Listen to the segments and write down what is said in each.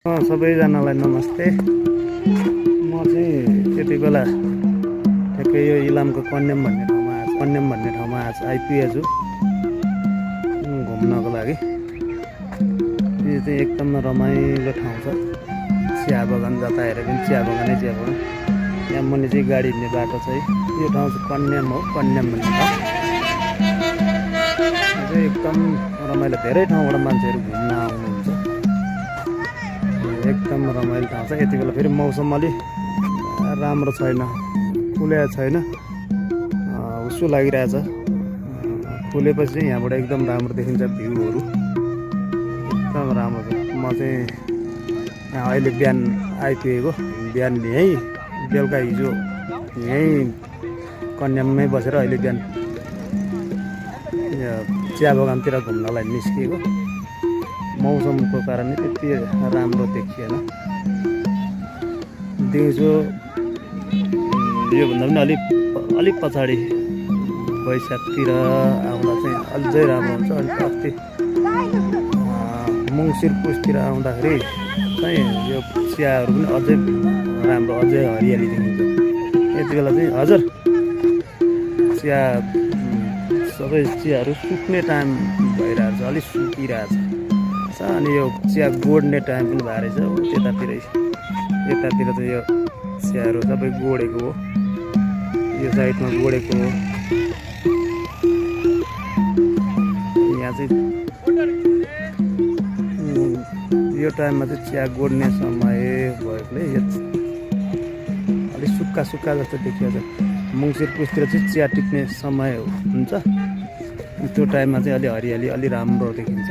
सबैजनालाई नमस्ते। म चाहिँ त्यति बेला ठ्याक्कै यो इलामको कन्याम भन्ने ठाउँमा आज आइपुगेछु घुम्नको लागि। यो चाहिँ एकदम रमाइलो ठाउँ छ। चिया बगान जता हेरे पनि चिया बगान। यहाँ मुनि चाहिँ गाडी हिँड्ने बाटो छ है। यो ठाउँ चाहिँ कन्याम हो, कन्याम भन्ने ठाउँ। यो चाहिँ एकदम रमाइलो, धेरै ठाउँबाट मान्छेहरू घुम्न आउनुहुन्छ। एकदम रमाइलो ठाउँ छ। यति बेला फेरि मौसम अलि राम्रो छैन, फुलेको छैन, हुस्सो लागिरहेछ। फुलेपछि चाहिँ यहाँबाट एकदम राम्रो देखिन्छ भ्यूहरू, एकदम राम्रो छ। म चाहिँ यहाँ अहिले बिहान आइपुगेको, बिहान यहीँ बेलुका हिजो यहीँ कन्याममै बसेर अहिले बिहान चिया बगानतिर घुम्नलाई निस्किएको। मौसमको कारणले त्यति राम्रो देखिएन। दिउँसो योभन्दा पनि अलिक पछाडि वैशाखतिर आउँदा चाहिँ अझै राम्रो हुन्छ। अनि अस्ति मङ्सिर पुसतिर आउँदाखेरि चाहिँ यो चियाहरू पनि अझै राम्रो, अझै हरियाली देखिन्छ। यति बेला चाहिँ हजुर चिया सबै चियाहरू सुक्ने टाइम भइरहेको छ, अलिक सुकिरहेछ। अनि यो चिया गोड्ने टाइम पनि भएर रहेछ। यतातिर चाहिँ यो चियाहरू सबै गोडेको हो, यो साइडमा गोडेको हो। यहाँ चाहिँ यो टाइममा चाहिँ चिया गोड्ने समय भएकोले यो अलिक सुक्खा जस्तो देखिएको छ। मङ्सिर पुसतिर चाहिँ चिया टिप्ने समय हुन्छ। त्यो टाइममा चाहिँ अलि हरियाली, अलि राम्रो देखिन्छ।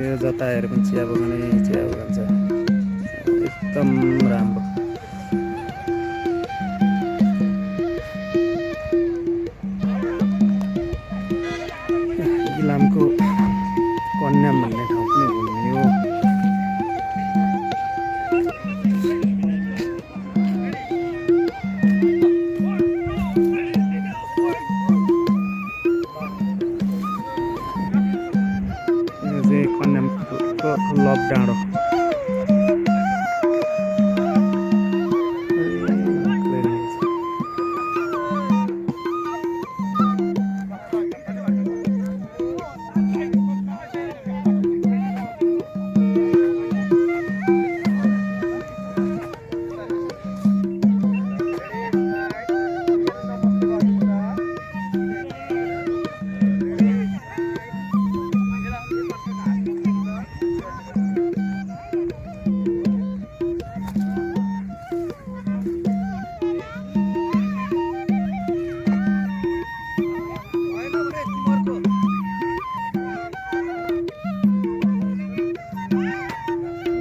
यो जता हेरे पनि चिया बगान छ, एकदम राम्रो। इलामको कन्याम भन्ने ठाउँ पनि घुम्ने हो। यो चाहिँ कन्यामको लक डाँडो।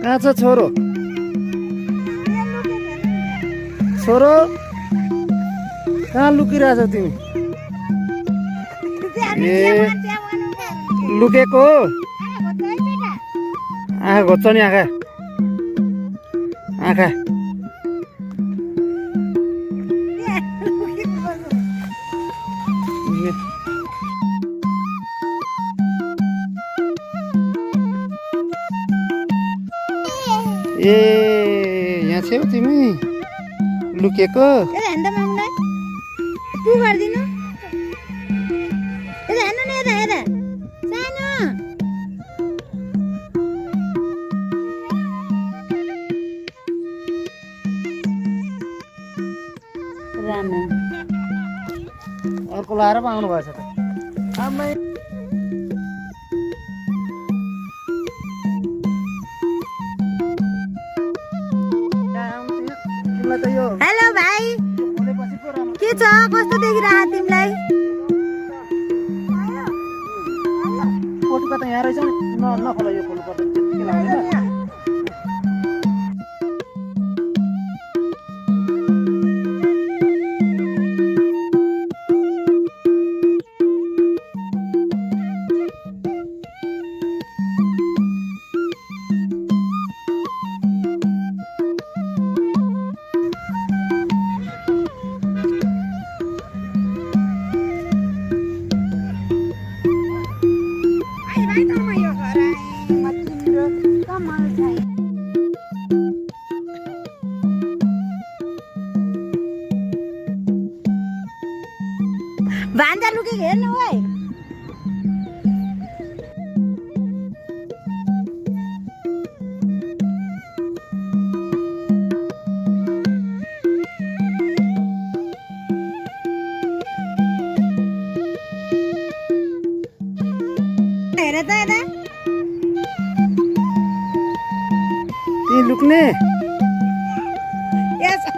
कहाँ छ छोरो? कहाँ लुकिरहेछौ तिमी? ए लुकेको आँखा घोच्छ नि, आँखा ए यहाँ छेउ तिमी लुकेको। अर्को लाएर पो आउनु भएछ त। हेलो भाइ, के छ? कस्तो देखिरहेको तिमीलाई? पोटुका त यहाँ रहेछ नि, नखोला यो खोल्नु पर्दैन, के लाग्दैन। Come on. लुकेको हेर्नु है हेर त यता त्यही लुक्ने यस